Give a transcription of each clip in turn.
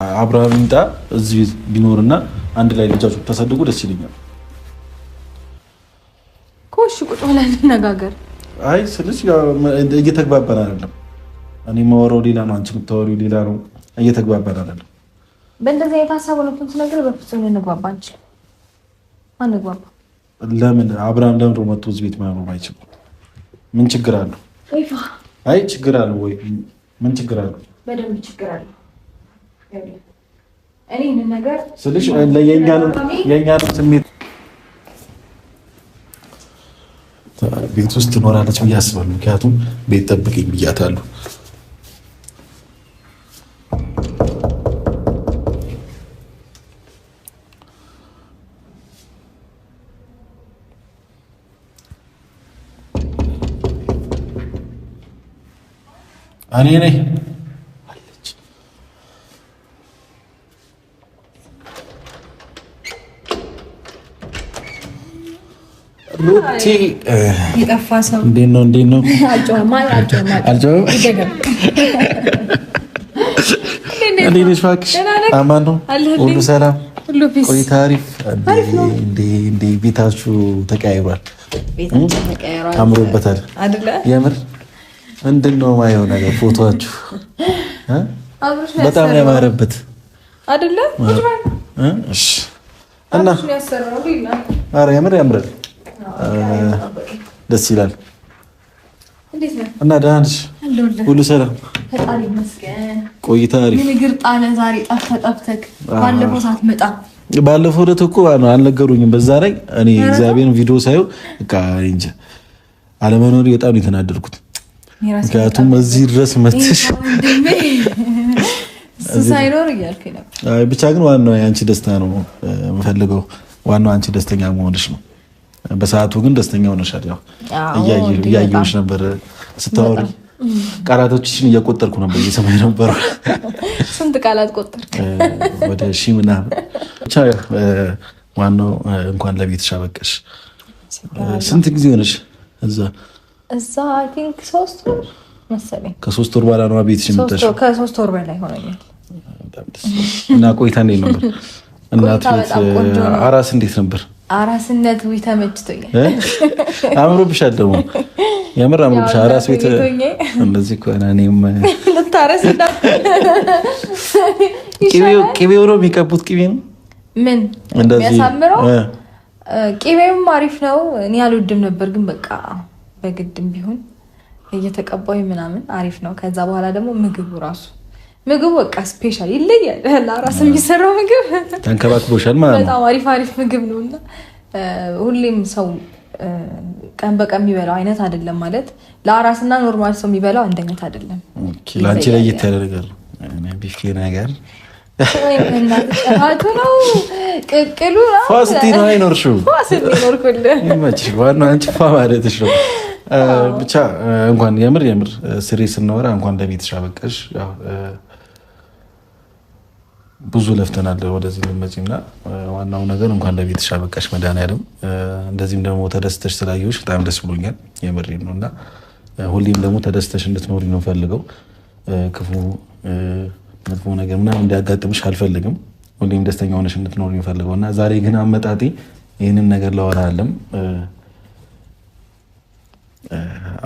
አብርሃም እንጣ እዚህ ቢኖርና አንድ ላይ ልጃችሁ ተሰድጉ ደስ ይለኛል። ኮሽ ቁጭ ብለን እንነጋገር። አይ ስለዚህ እየተግባባን አይደለም። እኔ የማወራው ሌላ ነው፣ አንቺ የምታወሪው ሌላ ነው። እየተግባባን አይደለም። በእንደዚህ አይነት ሀሳብ ነው ነገር በፍጹም ልንግባባ አንችልም። አንግባባ። ለምን አብርሃም ለምን መጥቶ እዚህ ቤት መኖር አይችልም? ምን ችግር አለው? አይ ችግር አለው ወይ? ምን ችግር አለው? በደንብ ችግር አለው። እኔ ነገር ስለሽ የኛንም ስሜት ቤት ውስጥ ትኖራለች ብዬ አስባለሁ። ምክንያቱም ቤት ጠብቀኝ ብያታለሁ። እኔ ነኝ ሉቲ የጠፋ ሰው እንዴት ነው? እንዴት ነሽ? እባክሽ አማን ነው? ሁሉ ሰላም? ቆይታ አሪፍ? እንዴ ቤታችሁ ተቀያይሯል? አምሮበታል አይደለ? የምር ምንድን ነው የማየው ነገር? ፎቶአችሁ በጣም ያማረበት አይደለ? እሺ እና ኧረ የምር ያምራል። ደስ ይላል። እና ደህና ነሽ? ሁሉ ሰላም? ፈጣሪ ይመስገን። ቆይታ አሪፍ? ንግር ጣለ ዛሬ ጠፍተህ ባለፈው ሳትመጣ። ባለፈው ዕለት እኮ አልነገሩኝም። በዛ ላይ እኔ እግዚአብሔርን ቪዲዮ ሳየው በቃ እንጃ አለመኖሪ በጣም ነው የተናደድኩት። ምክንያቱም እዚህ ድረስ መጥተሽ ሳይኖር እያልኩኝ ነበር። አይ ብቻ ግን ዋናው የአንቺ ደስታ ነው የምፈልገው። ዋናው አንቺ ደስተኛ መሆንሽ ነው። በሰዓቱ ግን ደስተኛ ሆነሻል። ያው እያየሁሽ ነበር ስታወሪ፣ ቃላቶችሽን እየቆጠርኩ ነበር፣ እየሰማኝ ነበር። ስንት ቃላት ቆጠርክ? ወደ 1000 ምናምን። ብቻ ዋናው እንኳን ለቤትሽ አበቃሽ። ስንት ጊዜ ሆነሽ እዛ? አይ ቲንክ 3 ወር መሰለኝ። ከ3 ወር በኋላ ነው ቤትሽ የምትመጣው? ከ3 ወር በላይ ሆነኛል። እና ቆይታ እንዴት ነበር? እናት ቤት አራስ እንዴት ነበር? አራስነት ወይ ተመችቶኛል። አምሮብሻል ደግሞ የምር አምሮብሻል። አራስ ቤት እንደዚህ ከሆነ እኔም ልታረስ ቅቤው ነው የሚቀቡት። ቅቤ ነው ምን የሚያሳምረው? ቅቤውም አሪፍ ነው። እኔ አልወድም ነበር፣ ግን በቃ በግድም ቢሆን እየተቀባዩ ምናምን አሪፍ ነው። ከዛ በኋላ ደግሞ ምግቡ በቃ ስፔሻል ይለያል። ለአራስ የሚሰራው ምግብ ተንከባክቦሻል ማለት ነው። በጣም አሪፍ ምግብ ነውና ሁሌም ሰው ቀን በቀን የሚበላው አይነት አይደለም። ማለት ለአራስና ኖርማል ሰው የሚበላው አንድ አይነት አይደለም። ኦኬ ላንቺ ለየት ያለ ነገር ቢፌ ነገር እናት ነው ቅቅሉ ፋስቲ ነው አይኖርሽው ይኖርኩል ይመችሽ። ዋናው አንቺ ፋ ማለትሽ ነው። ብቻ እንኳን የምር ስሬ ስናወራ እንኳን ለቤትሽ አበቃሽ። ያው ብዙ ለፍተናል ወደዚህ ልመጪና ዋናው ነገር እንኳን ለቤትሽ አበቃሽ መድኃኒዓለም። እንደዚህም ደግሞ ተደስተሽ ስላየሁሽ በጣም ደስ ብሎኛል። የምሬን ነውና ሁሌም ደግሞ ተደስተሽ እንድትኖሪ ነው ፈልገው። ክፉ መጥፎ ነገር ምናምን እንዲያጋጥምሽ አልፈልግም። ሁሌም ደስተኛ ሆነሽ እንድትኖሪ ነው ፈልገውና ዛሬ ግን አመጣጤ ይህንን ነገር ላወራ አይደለም።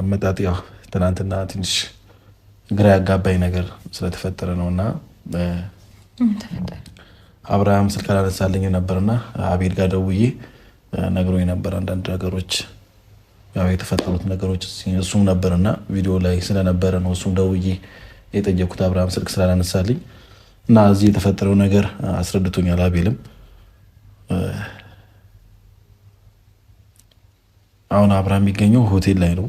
አመጣጤ ያው ትናንትና ትንሽ ግራ ያጋባኝ ነገር ስለተፈጠረ ነውና አብርሃም ስልክ አላነሳልኝ ነበርና አቤል ጋር ደውዬ ነግሮኝ ነበር አንዳንድ ነገሮች፣ ያው የተፈጠሩት ነገሮች እሱም ነበርና ቪዲዮ ላይ ስለነበረ ነው እሱም ደውዬ የጠየኩት አብርሃም ስልክ ስላላነሳልኝ እና እዚህ የተፈጠረው ነገር አስረድቶኛል። አቤልም አሁን አብርሃም የሚገኘው ሆቴል ላይ ነው።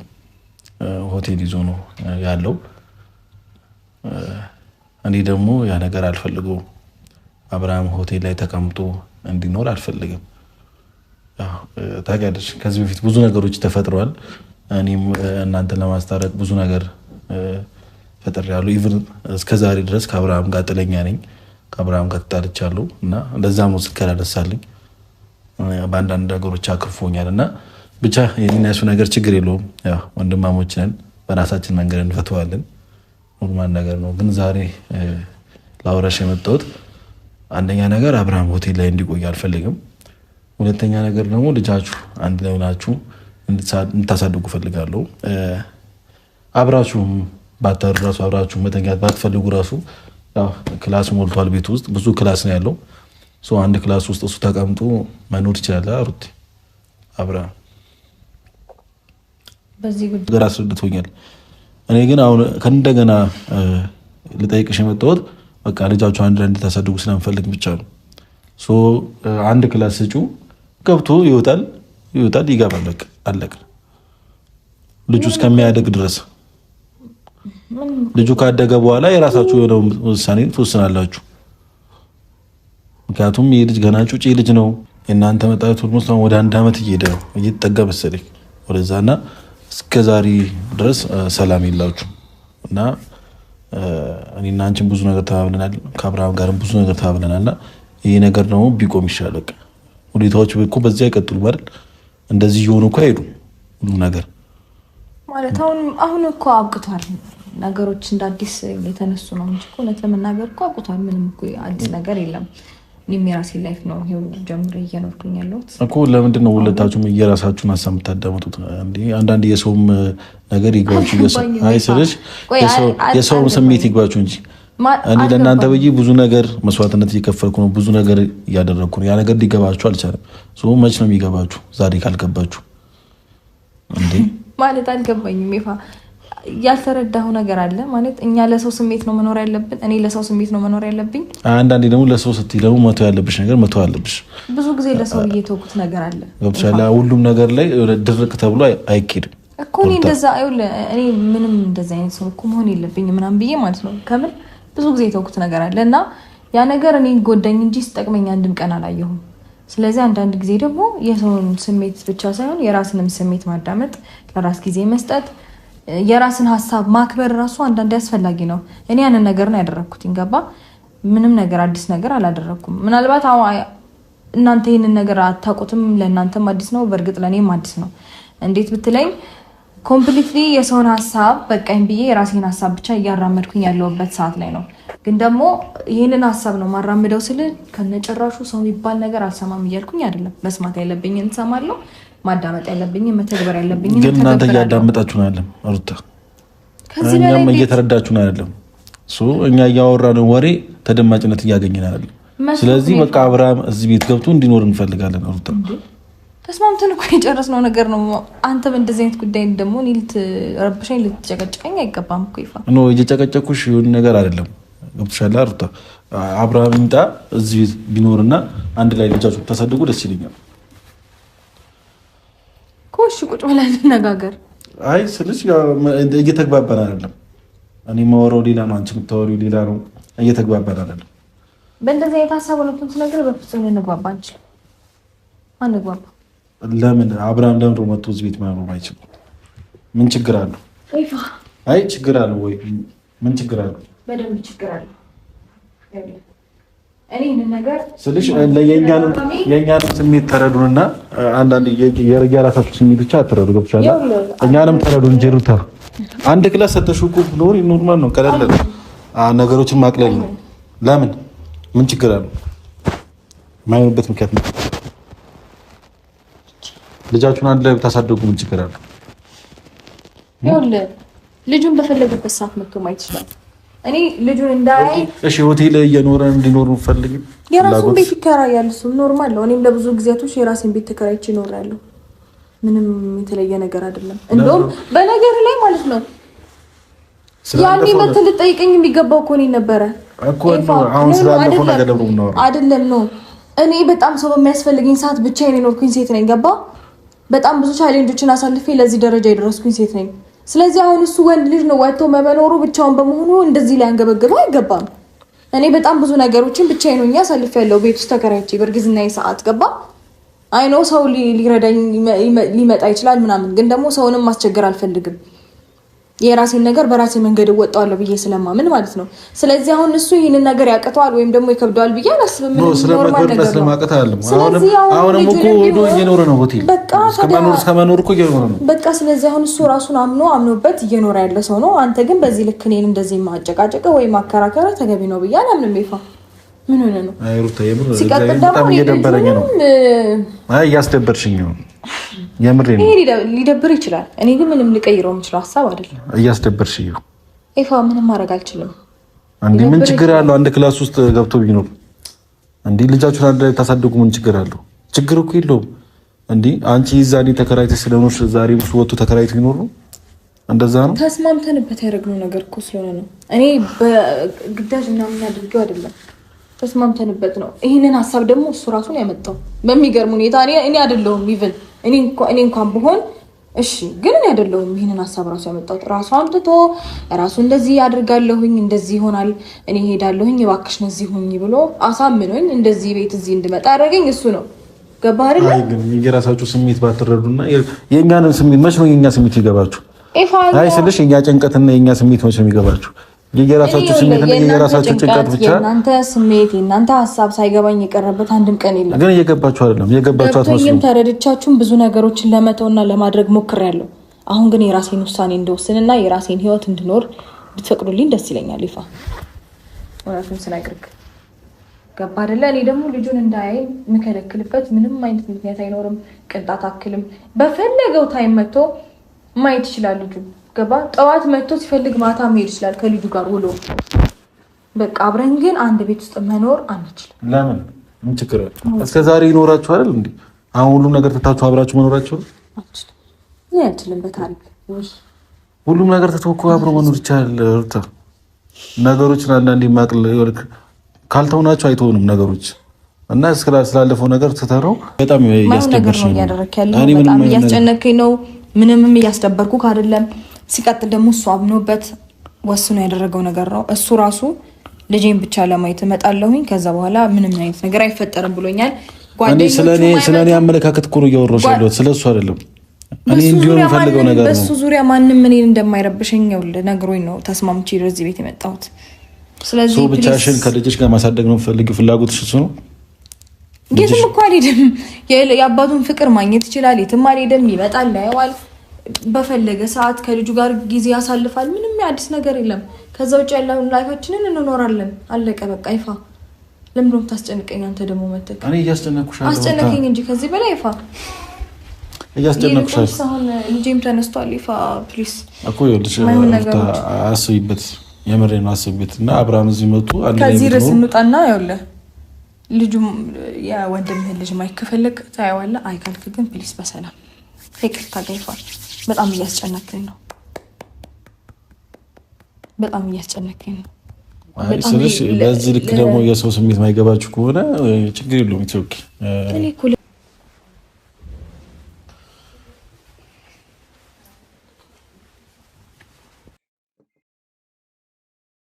ሆቴል ይዞ ነው ያለው። እኔ ደግሞ ያ ነገር አልፈልገውም። አብርሃም ሆቴል ላይ ተቀምጦ እንዲኖር አልፈልግም። ታውቂያለሽ ከዚህ በፊት ብዙ ነገሮች ተፈጥረዋል። እኔም እናንተን ለማስታረቅ ብዙ ነገር ፈጥሬያለሁ። ኢቭን እስከዛሬ ድረስ ከአብርሃም ጋር ጥለኛ ነኝ። ከአብርሃም ጋር ተጣልቻለሁ እና ለዛም ነው ስልክ ያላነሳልኝ። በአንዳንድ ነገሮች አክርፎኛል እና ብቻ የሚያሱ ነገር ችግር የለውም። ያው ወንድማሞች ነን፣ በራሳችን መንገድ እንፈተዋለን። ኖርማል ነገር ነው። ግን ዛሬ ላውራሽ የመጣሁት አንደኛ ነገር አብርሃም ሆቴል ላይ እንዲቆይ አልፈልግም። ሁለተኛ ነገር ደግሞ ልጃችሁ አንድ ላይ ሆናችሁ እንድታሳድጉ ፈልጋለሁ። አብራችሁ ባታሩ ራሱ አብራችሁ መተኛት ባትፈልጉ ራሱ ያው ክላስ ሞልቷል። ቤት ውስጥ ብዙ ክላስ ነው ያለው። አንድ ክላስ ውስጥ እሱ ተቀምጦ መኖር ይችላል። ሩቲ አብርሃም በዚህ ጉዳይ አስረድቶኛል። እኔ ግን አሁን ከእንደገና ልጠይቅሽ የመጣሁት በቃ ልጃችሁ አንድ ላይ እንድታሳድጉ ስለምፈልግ ብቻ ነው። አንድ ክላስ ስጩ፣ ገብቶ ይወጣል ይገባል፣ በቃ አለቀ። ልጁ እስከሚያደግ ድረስ ልጁ ካደገ በኋላ የራሳችሁ የሆነ ውሳኔ ትወስናላችሁ። ምክንያቱም ይህ ልጅ ገና ጩጬ ልጅ ነው። የእናንተ መጣት ሁልሞስ ወደ 1 ዓመት እየሄደ ነው፣ እየተጠጋ መሰለኝ ወደዛና እስከዛሬ ድረስ ሰላም የላችሁ እና እኔና አንቺን ብዙ ነገር ተባብለናል፣ ከአብርሃም ጋርም ብዙ ነገር ተባብለናልና ይሄ ነገር ደግሞ ቢቆም ይሻላል። ሁኔታዎች እኮ በዚህ አይቀጥሉም አይደል? እንደዚህ እየሆኑ እኮ አይሄዱም ሁሉ ነገር ማለት አሁን እኮ አብቅቷል። ነገሮች እንደ አዲስ የተነሱ ነው እንጂ እውነት ለመናገር እኮ አብቅቷል። ምንም እኮ አዲስ ነገር የለም። እኔም የራሴ ላይፍ ነው ይሄው ጀምሬ እየኖርኩኝ ያለሁት እኮ። ለምንድን ነው ሁለታችሁም የራሳችሁን ሀሳብ የምታዳምጡት? አንዳንድ የሰውም ነገር ይግባችሁ። የሰውም ስሜት ይግባችሁ እንጂ እኔ ለእናንተ ብዬ ብዙ ነገር መስዋዕትነት እየከፈልኩ ነው፣ ብዙ ነገር እያደረግኩ ነው። ያ ነገር ሊገባችሁ አልቻለም። መች ነው የሚገባችሁ? ዛሬ ካልገባችሁ እንዴ ማለት አልገባኝም። ይፋ ያልተረዳሁ ነገር አለ ማለት እኛ ለሰው ስሜት ነው መኖር ያለብን። እኔ ለሰው ስሜት ነው መኖር ያለብኝ። አንዳንዴ ደግሞ ለሰው ስትይ ደግሞ መተው ያለብሽ ነገር መተው አለብሽ። ብዙ ጊዜ ለሰው እየተወኩት ነገር አለ። ገብቶሻል? ሁሉም ነገር ላይ ድርቅ ተብሎ አይኬድም እኮ። እኔ እንደዛ እኔ ምንም እንደዛ አይነት ሰው እኮ መሆን የለብኝም ምናምን ብዬ ማለት ነው። ከምን ብዙ ጊዜ የተወኩት ነገር አለ እና ያ ነገር እኔ ጎዳኝ እንጂ ስጠቅመኝ አንድም ቀን አላየሁም። ስለዚህ አንዳንድ ጊዜ ደግሞ የሰውን ስሜት ብቻ ሳይሆን የራስንም ስሜት ማዳመጥ፣ ለራስ ጊዜ መስጠት፣ የራስን ሀሳብ ማክበር ራሱ አንዳንዴ አስፈላጊ ነው። እኔ ያንን ነገር ነው ያደረኩት። ይገባ ምንም ነገር አዲስ ነገር አላደረኩም። ምናልባት እናንተ ይሄንን ነገር አታውቁትም፣ ለእናንተም አዲስ ነው፣ በእርግጥ ለእኔም አዲስ ነው። እንዴት ብትለኝ ኮምፕሊትሊ የሰውን ሀሳብ በቃኝ ብዬ የራሴን ሀሳብ ብቻ እያራመድኩኝ ያለውበት ሰዓት ላይ ነው። ግን ደግሞ ይህንን ሀሳብ ነው ማራምደው ስል ከነጨራሹ ሰው የሚባል ነገር አልሰማም እያልኩኝ አይደለም። መስማት ያለብኝን እሰማለሁ፣ ማዳመጥ ያለብኝን መተግበር ያለብኝን ግን እናንተ እያዳመጣችሁ ነው አይደለም ሩታ? እኛም እየተረዳችሁ ነው አይደለም? እኛ እያወራነው ወሬ ተደማጭነት እያገኘን አይደለም። ስለዚህ በቃ አብርሃም እዚህ ቤት ገብቶ እንዲኖር እንፈልጋለን ሩታ። ተስማምተን እኮ የጨረስነው ነገር ነው። አንተ በእንደዚህ አይነት ጉዳይ ደግሞ እኔ ልትረብሸኝ ልትጨቀጭቀኝ አይገባም እኮ ይፋ። እየጨቀጨኩሽ የሆነ ነገር አይደለም። ገብቶሻል ሩታ? አብርሃም ይምጣ እዚህ ቤት ቢኖርና አንድ ላይ ልጃችሁ ተሰድጉ ደስ ይለኛል። ኮሽ ቁጭ ብለን እንነጋገር። አይ ስልሽ እየተግባባን አይደለም። እኔ የማወራው ሌላ ነው፣ አንቺ የምታወሪው ሌላ ነው። እየተግባባን አይደለም። በእንደዚህ አይነት ሀሳብ ነው ነገር በፍጹም ልንግባባ አንችልም። አንግባባ። ለምን አብርሃም ለምን መጥቶ እዚህ ቤት መኖር አይችልም? ምን ችግር አለው? አይ ችግር አለው ወይ? ምን ችግር አለው? በደንብ ችግር አለው። እኔ ነገር ስልሽ የእኛንም ስሜት ተረዱንና አንዳንድ የራሳችሁ ስሜት ብቻ አትረዱ። ገብቶሻል? እኛንም ተረዱ እንጂ ሩታ አንድ ክላስ ሰተሽው እኮ ኖር ኖርማል ነው። ቀለል ነገሮችን ማቅለል ነው። ለምን ምን ችግር አለው? የማይሆንበት ምክንያት ነው። ልጃችሁን አንድ ላይ ብታሳድጉ ምን ችግር አለው? ልጁን በፈለገበት ሰዓት መጥቶ ማየት ይችላል። እኔ ልጁን እንዳያይ እሺ፣ ሆቴል እየኖረ እንዲኖር ፈልግ። የራሱን ቤት ይከራያል። እሱ ኖርማል ነው። እኔም ለብዙ ጊዜያቶች የራሴን ቤት ተከራይቼ እኖራለሁ። ምንም የተለየ ነገር አይደለም። እንደውም በነገር ላይ ማለት ነው ያኔ መተህ ልጠይቀኝ የሚገባው እኮ እኔ ነበረ እኮ አሁን ስላለፈው ነገር ደግሞ ነው አይደለም ነው። እኔ በጣም ሰው በሚያስፈልገኝ ሰዓት ብቻዬን የኖርኩኝ ሴት ነኝ። ገባ? በጣም ብዙ ቻሌንጆችን አሳልፌ ለዚህ ደረጃ የደረስኩኝ ሴት ነኝ። ስለዚህ አሁን እሱ ወንድ ልጅ ነው ወጥቶ መኖሩ ብቻውን በመሆኑ እንደዚህ ላይ አንገበገበው አይገባም። እኔ በጣም ብዙ ነገሮችን ብቻዬን ሆኜ አሳልፌያለሁ ቤት ውስጥ ተከራይቼ በእርግዝናዬ ሰዓት። ገባ? አይ ኖ ሰው ሊረዳኝ ሊመጣ ይችላል ምናምን፣ ግን ደግሞ ሰውንም ማስቸገር አልፈልግም። የራሴን ነገር በራሴ መንገድ እወጣዋለሁ ብዬ ስለማምን ማለት ነው። ስለዚህ አሁን እሱ ይሄንን ነገር ያቀተዋል ወይም ደግሞ ይከብደዋል ብዬ አላስብም። ኖርማል ነገር ነው። አሁንም እኮ ወዶ እየኖረ ነው ሆቴል እስከመኖር እኮ እየኖረ ነው። በቃ ስለዚህ አሁን እሱ ራሱን አምኖበት እየኖረ ያለ ሰው ነው። አንተ ግን በዚህ ልክ እኔን እንደዚህ ማጨቃጨቅ ወይ ማከራከር ተገቢ ነው ብዬ አላምንም። ይፋ ምን ሆነ ነው? አይ ሩታ የምር በጣም እየደበረኝ ነው። አይ እያስደበርሽኝ ነው። የምሬን ነው። ሊደብር ይችላል። እኔ ግን ምንም ልቀይረው የምችለው ሀሳብ አይደለም። እያስደበርሽኝ ነው። ይፋ ምንም ማድረግ አልችልም። እንዴ ምን ችግር አለው? አንድ ክላስ ውስጥ ገብቶ ቢኖር እንዴ ልጃችሁን አንድ ላይ ታሳድጉ ምን ችግር አለው? ችግር እኮ የለውም። እንዴ አንቺ ዛሬ ተከራይተሽ ስለኖርሽ ዛሬ እሱ ወጥቶ ተከራይቶ ይኖር ነው? እንደዛ ነው። ተስማምተንበት ያደረግነው ነገር እኮ ስለሆነ ነው። እኔ በግዳጅ ምናምን አድርጌው አይደለም፣ ተስማምተንበት ነው። ይህንን ሀሳብ ደግሞ እሱ ራሱን ያመጣው በሚገርም ሁኔታ። እኔ አይደለሁም ኢቭን እኔ እንኳን ብሆን እሺ፣ ግን እኔ አይደለሁም ይህንን ሀሳብ ራሱ ያመጣው። ራሱ አምጥቶ ራሱ እንደዚህ ያድርጋለሁኝ፣ እንደዚህ ይሆናል፣ እኔ ሄዳለሁኝ፣ እባክሽ ነው እዚህ ሁኚ ብሎ አሳምኖኝ እንደዚህ ቤት እዚህ እንድመጣ ያደረገኝ እሱ ነው። ገባህ አይደል? አይ ግን የራሳችሁ ስሜት ባትረዱና የኛንም ስሜት መች ነው የኛ ስሜት ይገባችሁ? አይ ስልሽ የኛ ጭንቀትና የኛ ስሜት መች ነው የሚገባችሁ? የየራሳችሁ ስሜትና የየራሳችሁ ጭንቀት ብቻ የእናንተ ስሜት የእናንተ ሀሳብ ሳይገባኝ የቀረበት አንድም ቀን የለም። ግን እየገባችሁ አይደለም። እየገባችሁ አትመስሉም። ተረድቻችሁም ብዙ ነገሮችን ለመተውና ለማድረግ ሞክሬያለሁ። አሁን ግን የራሴን ውሳኔ እንደወስንና የራሴን ህይወት እንድኖር ብትፈቅዱልኝ ደስ ይለኛል። ይፋ ወራቱን ስላይቅርክ ገባ አይደለ? እኔ ደግሞ ልጁን እንዳያይ የምከለክልበት ምንም አይነት ምክንያት አይኖርም። ቅንጣት አክልም። በፈለገው ታይም መጥቶ ማየት ይችላል ልጁ። ገባ? ጠዋት መጥቶ ሲፈልግ ማታ መሄድ ይችላል ከልጁ ጋር ውሎ። በቃ አብረን ግን አንድ ቤት ውስጥ መኖር አንችልም። ለምን? ምን ችግር አለ? እስከ ዛሬ ይኖራችሁ አይደል እንዴ? አሁን ሁሉም ነገር ትታችሁ አብራችሁ መኖራችሁ አንችልም። እኔ አንችልም። በታሪክ ሁሉም ነገር ተተወኩ አብሮ መኖር ይቻላል። ሩታ ነገሮችን አንዳንዴ ማቅል ካልተውናችሁ አይተውንም ነገሮች እና ስላለፈው ነገር ትተረው በጣም ያስደበርሽ ነው እያደረክ ያለው። በጣም እያስጨነቀኝ ነው። ምንምም እያስደበርኩ አይደለም። ሲቀጥል ደግሞ እሱ አምኖበት ወስኖ ያደረገው ነገር ነው። እሱ ራሱ ልጄን ብቻ ለማየት እመጣለሁኝ ከዛ በኋላ ምንም አይነት ነገር አይፈጠርም ብሎኛል። ጓደኞቹ ስለኔ አመለካከት እኮ ነው እያወራሁሽ ያለሁት፣ ስለሱ አይደለም። እኔ እንዲሆን የምፈልገው ነገር ነው። በሱ ዙሪያ ማንንም እኔን እንደማይረብሸኝ ነግሮኝ ነው ተስማምቼ ወደዚህ ቤት የመጣሁት። ስለዚህ ሰው ብቻሽን ከልጅሽ ጋር ማሳደግ ነው የምፈልጊው? ፍላጎትሽ እሱ ነው? የትም እኮ አልሄድም። የአባቱን ፍቅር ማግኘት ይችላል። የትም አልሄድም። ይመጣል፣ ያየዋል፣ በፈለገ ሰዓት ከልጁ ጋር ጊዜ ያሳልፋል። ምንም አዲስ ነገር የለም። ከዛ ውጭ ያለውን ላይፋችንን እንኖራለን። አለቀ በቃ። ይፋ ለምን ነው ታስጨንቀኝ? አንተ ደግሞ መተክ እኔ እያስጨነቅኩሽ አይደል? አስጨነቀኝ እንጂ ከዚህ በላይ ይፋ እያስጨነቅኩሽ አይደል? አሁን ልጄም ተነስቷል። ይፋ ፕሊስ እኮ ይኸውልሽ፣ አስቢበት፣ የምሬን አስቢበት። እና አብርሃም እዚህ መጡ አንድ ላይ ከዚህ ርዕስ እንውጣና ይኸውልህ ልጁ የወንድምህን ልጅ ማየት ከፈለግ ታየዋለህ። አይካልክ ግን ፕሊስ በሰላም ይቅርታ ጋይፋል። በጣም እያስጨነቀኝ ነው። በጣም እያስጨነቀኝ ነው። ስለዚህ በዚህ ልክ ደግሞ የሰው ስሜት ማይገባችሁ ከሆነ ችግር የለውም። ኢትዮጵያ